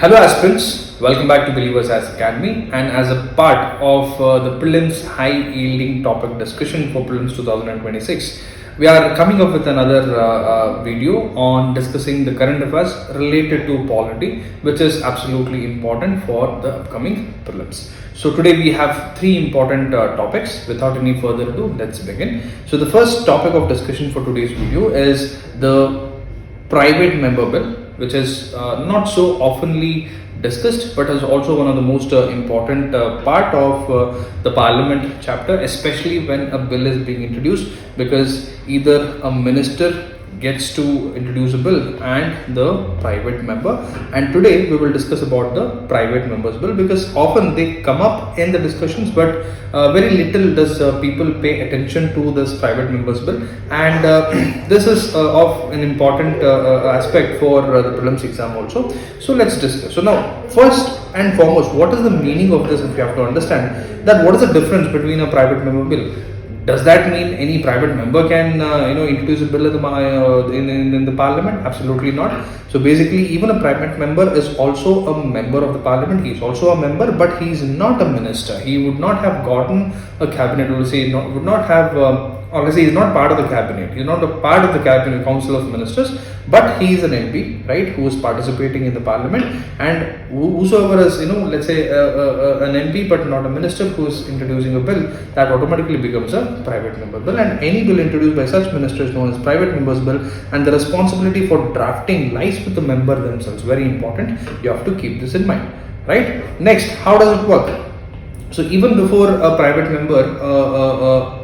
Hello aspirants, welcome back to Believers as Academy, and as a part of the Prelims high yielding topic discussion for Prelims 2026, we are coming up with another video on discussing the current affairs related to polity, which is absolutely important for the upcoming Prelims. So today we have three important topics. Without any further ado, let's begin. So the first topic of discussion for today's video is the private member bill, which is not so oftenly discussed but is also one of the most important part of the parliament chapter, especially when a bill is being introduced, because either a minister gets to introduce a bill and the private member. And today we will discuss about the private members bill, because often they come up in the discussions, but very little does people pay attention to this private members bill, and this is of an important aspect for the prelims exam also. So let's discuss. So now, first and foremost, what is the meaning of this? If you have to understand that, what is the difference between a private member bill? Does that mean any private member can introduce a bill in the parliament? Absolutely not. So basically, even a private member is also a member of the parliament. He is also a member, but he is not a minister. He would not have gotten a cabinet, or say would not have, or let's say he's not part of the cabinet. He's not a part of the cabinet council of ministers, but he is an MP, right, who is participating in the parliament. And whosoever is, let's say an MP but not a minister who is introducing a bill, that automatically becomes a private member bill. And any bill introduced by such minister is known as private members bill, and the responsibility for drafting lies with the member themselves. Very important. You have to keep this in mind, right? Next, how does it work? So even before a private member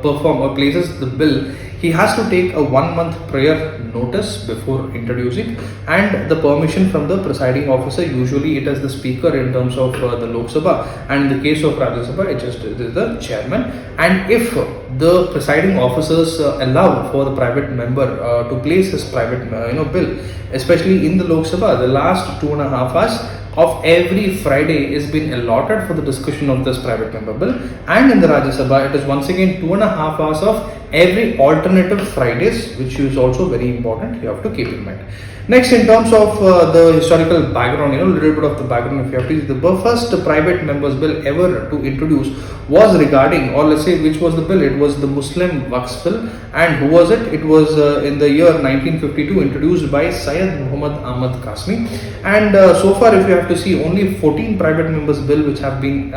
perform or places the bill, he has to take a 1 month prior notice before introducing, and the permission from the presiding officer. Usually it is the speaker in terms of the Lok Sabha, and in the case of Rajya Sabha it is the chairman. And if the presiding officers allow for the private member to place his private bill, especially in the Lok Sabha, the last 2.5 hours of every Friday is been allotted for the discussion of this private member bill, and in the Rajya Sabha it is once again 2.5 hours of every alternative Fridays, which is also very important. You have to keep in mind. Next, in terms of the historical background, a little bit of the background, if you have to use, the first private members bill ever to introduce was regarding, or let's say which was the bill, it was the Muslim Waqf bill. And who was it? It was in the year 1952, introduced by Syed Muhammad Ahmad Qasmi. And so far, if you have to see, only 14 private members bill which have been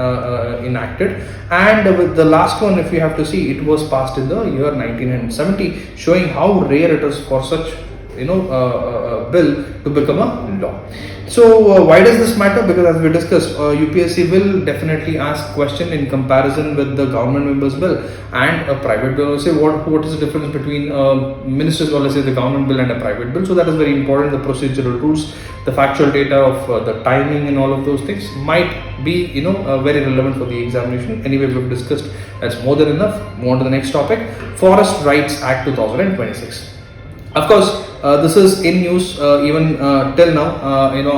enacted, and with the last one, if you have to see, it was passed in the year 1970, showing how rare it is for such bill to become a law. So why does this matter? Because as we discussed, UPSC will definitely ask question in comparison with the government members bill and a private bill. Say what is the difference between ministers, or let's say the government bill and a private bill. So that is very important. The procedural rules, the factual data of the timing and all of those things might be very relevant for the examination. Anyway, we've discussed that's more than enough. Move on to the next topic, Forest Rights Act 2026. Of course, this is in news even till now,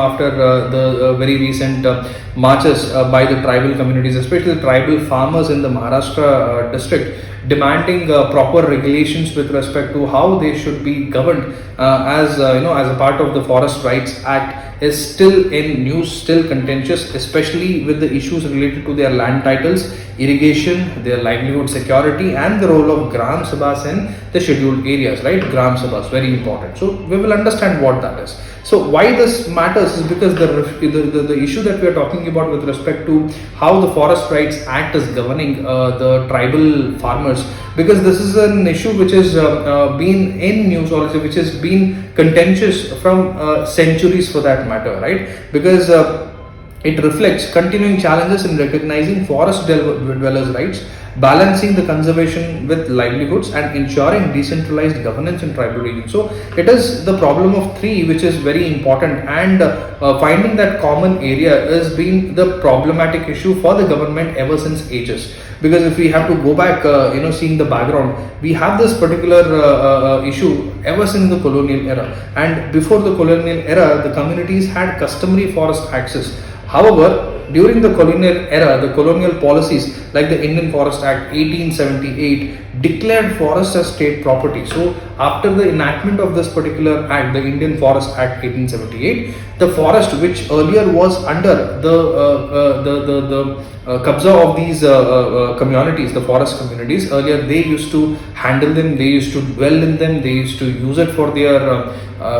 after the very recent marches by the tribal communities, especially the tribal farmers in the Maharashtra district, demanding proper regulations with respect to how they should be governed as a part of the Forest Rights Act, is still in news, still contentious, especially with the issues related to their land titles, irrigation, their livelihood security, and the role of Gram Sabhas in the scheduled areas, right? Gram Sabhas, very important. So we will understand what that is. So why this matters is because the issue that we are talking about with respect to how the Forest Rights Act is governing the tribal farmers, because this is an issue which has been in news, or which has been contentious from centuries for that matter, right? Because it reflects continuing challenges in recognizing forest dwellers' rights, balancing the conservation with livelihoods, and ensuring decentralized governance in tribal regions. So it is the problem of three which is very important, and finding that common area has been the problematic issue for the government ever since ages. Because if we have to go back, seeing the background, we have this particular issue ever since the colonial era. And before the colonial era, the communities had customary forest access. However, during the colonial era, the colonial policies like the Indian Forest Act 1878 declared forests as state property. So, after the enactment of this particular act, the Indian Forest Act 1878, the forest which earlier was under the kabza of these communities, the forest communities, earlier they used to handle them, they used to dwell in them, they used to use it for their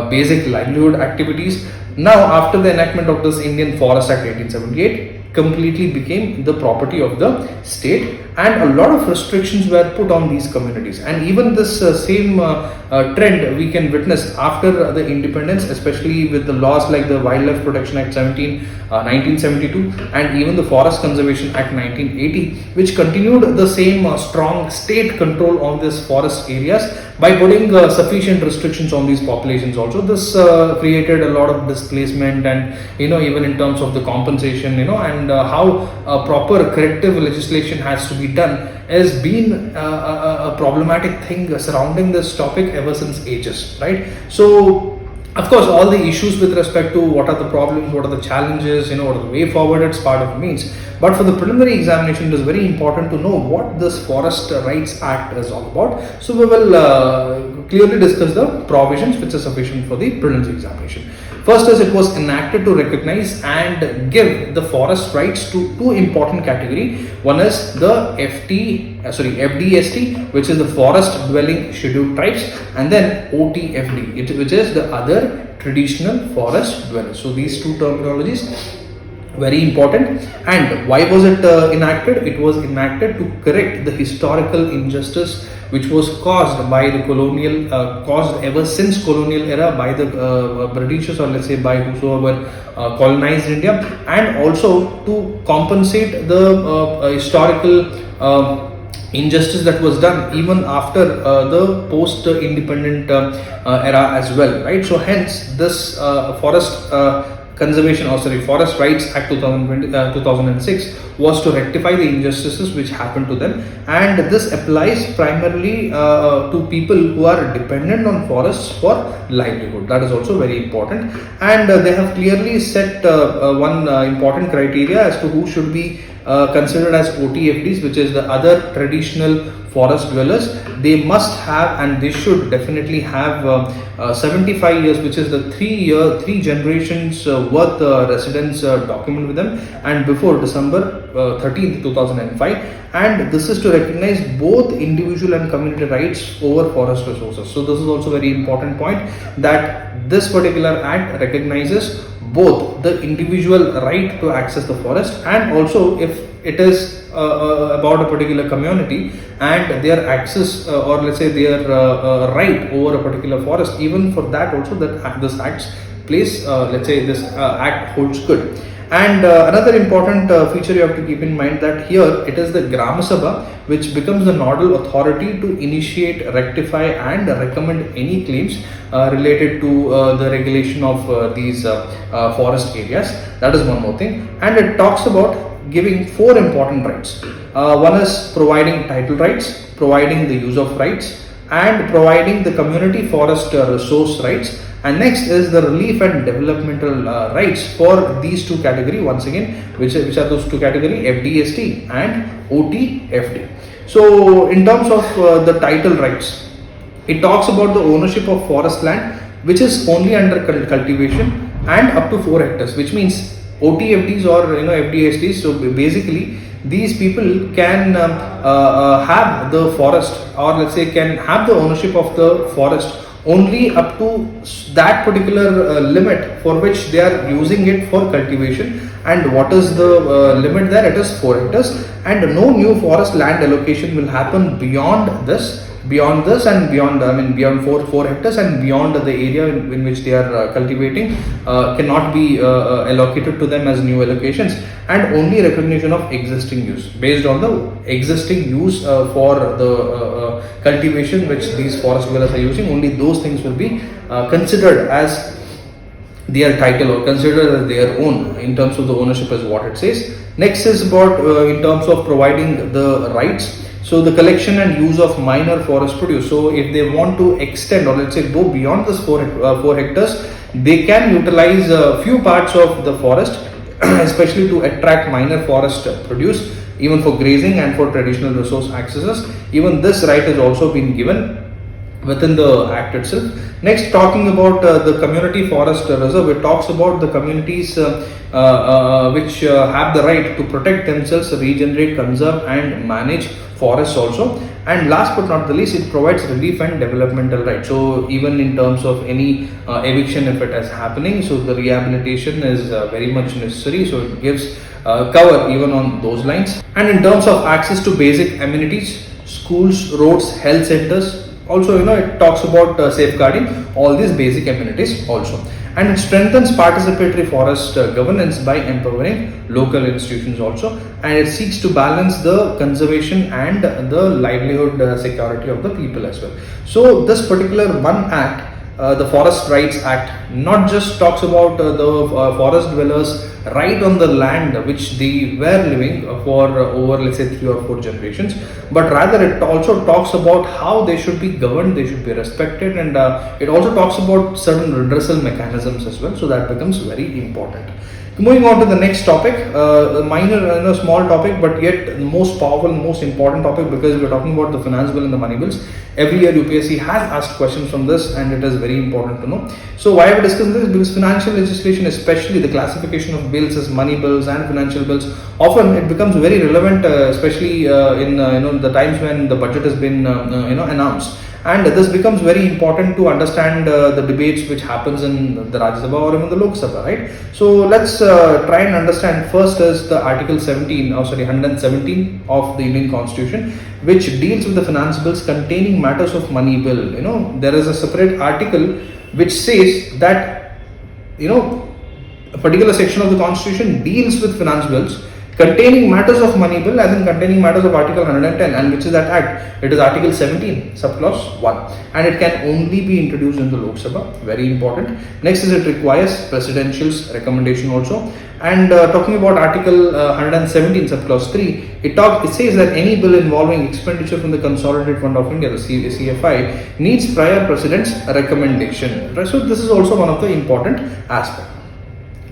basic livelihood activities. Now, after the enactment of this Indian Forest Act 1878, completely became the property of the state, and a lot of restrictions were put on these communities. And even this same trend we can witness after the independence, especially with the laws like the Wildlife Protection Act 1972 and even the Forest Conservation Act 1980, which continued the same strong state control on these forest areas by putting sufficient restrictions on these populations. Also, this created a lot of displacement, and even in terms of the compensation, and how proper corrective legislation has to be done has been a problematic thing surrounding this topic ever since ages, right? So, of course, all the issues with respect to what are the problems, what are the challenges, what are the way forward, it's part of the means. But for the preliminary examination, it is very important to know what this Forest Rights Act is all about. So we will clearly discuss the provisions which are sufficient for the prelims examination. First is, it was enacted to recognize and give the forest rights to two important category. One is the FDST, which is the Forest Dwelling Scheduled Tribes, and then OTFD, which is the other traditional forest dwellers. So these two terminologies very important. And why was it enacted? It was enacted to correct the historical injustice which was caused by the colonial, caused ever since colonial era by the Britishers, or let's say by whosoever colonized India, and also to compensate the historical injustice that was done even after the post-independent era as well, right? So hence this Forest Rights Act 2006 was to rectify the injustices which happened to them, and this applies primarily to people who are dependent on forests for livelihood. That is also very important, and they have clearly set one important criteria as to who should be considered as OTFDs, which is the other traditional forest dwellers. They must have, and they should definitely have 75 years, which is the 3 generations worth residence document with them, and before December 13th 2005. And this is to recognize both individual and community rights over forest resources. So this is also a very important point, that this particular act recognizes both the individual right to access the forest, and also if it is about a particular community and their access or let's say their right over a particular forest, even for that also that this act plays, let's say this act holds good. And another important feature you have to keep in mind, that here it is the Gram Sabha which becomes the nodal authority to initiate, rectify and recommend any claims related to the regulation of these forest areas. That is one more thing. And it talks about giving 4 important rights. One is providing title rights, providing the use of rights, and providing the community forest resource rights. And next is the relief and developmental rights for these two categories. Once again, which are those two categories, FDST and OTFD. So in terms of the title rights, it talks about the ownership of forest land which is only under cultivation and up to 4 hectares, which means OTFDs or FDSTs. So basically these people can have the forest, or let's say can have the ownership of the forest only up to that particular limit for which they are using it for cultivation. And what is the limit there? It is 4 hectares, and no new forest land allocation will happen beyond this and beyond 4 hectares and beyond the area in which they are cultivating cannot be allocated to them as new allocations. And only recognition of existing use, based on the existing use for the cultivation which these forest dwellers are using, only those things will be considered as their title or considered as their own in terms of the ownership, is what it says. Next is about in terms of providing the rights. So the collection and use of minor forest produce. So if they want to extend, or let's say go beyond this 4 hectares, they can utilize a few parts of the forest especially to attract minor forest produce, even for grazing and for traditional resource accesses. Even this right has also been given within the act itself. Next, talking about the community forest reserve, it talks about the communities which have the right to protect themselves, regenerate, conserve and manage forests also. And last but not the least, it provides relief and developmental rights. So even in terms of any eviction if it is happening, so the rehabilitation is very much necessary, so it gives cover even on those lines. And in terms of access to basic amenities, schools, roads, health centers, also it talks about safeguarding all these basic amenities also. And it strengthens participatory forest governance by empowering local institutions also, and it seeks to balance the conservation and the livelihood security of the people as well. So this particular one act, the Forest Rights Act, not just talks about the forest dwellers right on the land which they were living for over, let's say, 3 or 4 generations, but rather it also talks about how they should be governed, they should be respected, and it also talks about certain redressal mechanisms as well. So that becomes very important. Moving on to the next topic, a minor, small topic, but yet the most powerful, most important topic, because we're talking about the finance bill and the money bills. Every year UPSC has asked questions from this, and it is very important to know. So why are we discussing this? Because financial legislation, especially the classification of bills as money bills and financial bills, often it becomes very relevant, especially in the times when the budget has been announced. And this becomes very important to understand the debates which happens in the Rajya Sabha or even the Lok Sabha, right? So let's try and understand. First is the Article 117 of the Indian Constitution, which deals with the finance bills containing matters of money bill. There is a separate article which says that a particular section of the Constitution deals with finance bills containing matters of money bill, as in containing matters of Article 110, and which is that act? It is Article 17, subclause 1, and it can only be introduced in the Lok Sabha. Very important. Next is it requires presidential's recommendation also. And talking about Article 117, subclause 3, it says that any bill involving expenditure from the Consolidated Fund of India, the CFI, needs prior president's recommendation. Right? So this is also one of the important aspects.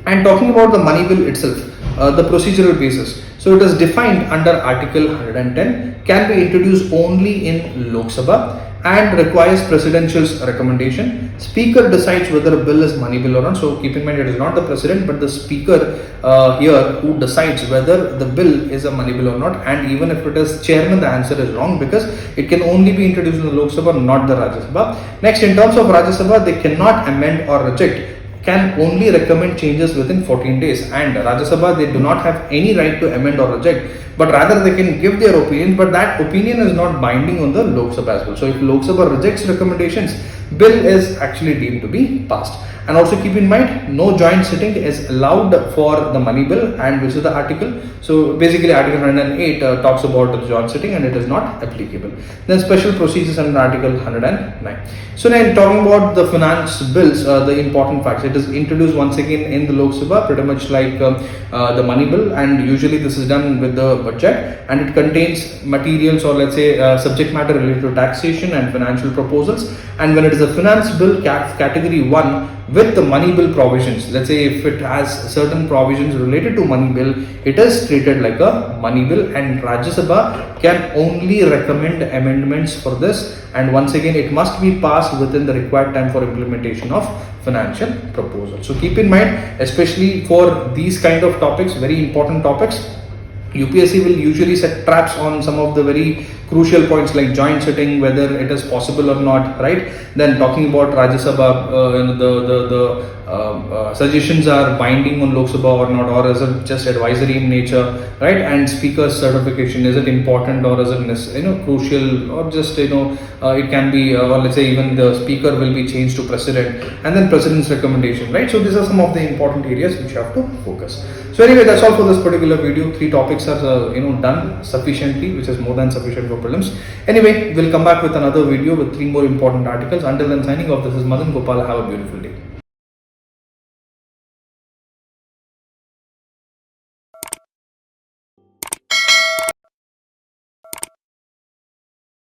And talking about the money bill itself, the procedural basis. So it is defined under Article 110, can be introduced only in Lok Sabha and requires presidential's recommendation. Speaker decides whether a bill is money bill or not. So keep in mind, it is not the president but the speaker here who decides whether the bill is a money bill or not. And even if it is chairman, the answer is wrong, because it can only be introduced in the Lok Sabha, not the Rajya Sabha. Next, in terms of Rajya Sabha, they cannot amend or reject, can only recommend changes within 14 days. And Rajya Sabha, they do not have any right to amend or reject, but rather they can give their opinion, but that opinion is not binding on the Lok Sabha as well. So if Lok Sabha rejects recommendations, bill is actually deemed to be passed. And also keep in mind, no joint sitting is allowed for the money bill, and which is the article. So basically Article 108 talks about the joint sitting and it is not applicable. Then special procedures under Article 109. So now talking about the finance bills, the important facts, it is introduced once again in the Lok Sabha, pretty much like the money bill, and usually this is done with the budget, and it contains materials, or let's say subject matter related to taxation and financial proposals. And when it is a finance bill category 1 with the money bill provisions, let's say if it has certain provisions related to money bill, it is treated like a money bill, and Rajya Sabha can only recommend amendments for this, and once again it must be passed within the required time for implementation of financial proposal. So keep in mind, especially for these kind of topics, very important topics, UPSC will usually set traps on some of the very crucial points like joint sitting, whether it is possible or not, right? Then talking about Rajya Sabha, the suggestions are binding on Lok Sabha or not, or is it just advisory in nature, right? And speaker's certification, is it important or is it crucial, or just it can be, or let's say even the speaker will be changed to president, and then president's recommendation, right? So these are some of the important areas which you have to focus. So anyway, that's all for this particular video. 3 topics are done sufficiently, which is more than sufficient for prelims. Anyway, we'll come back with another video with 3 more important articles. Until then, signing off. This is Madan Gopal. Have a beautiful day.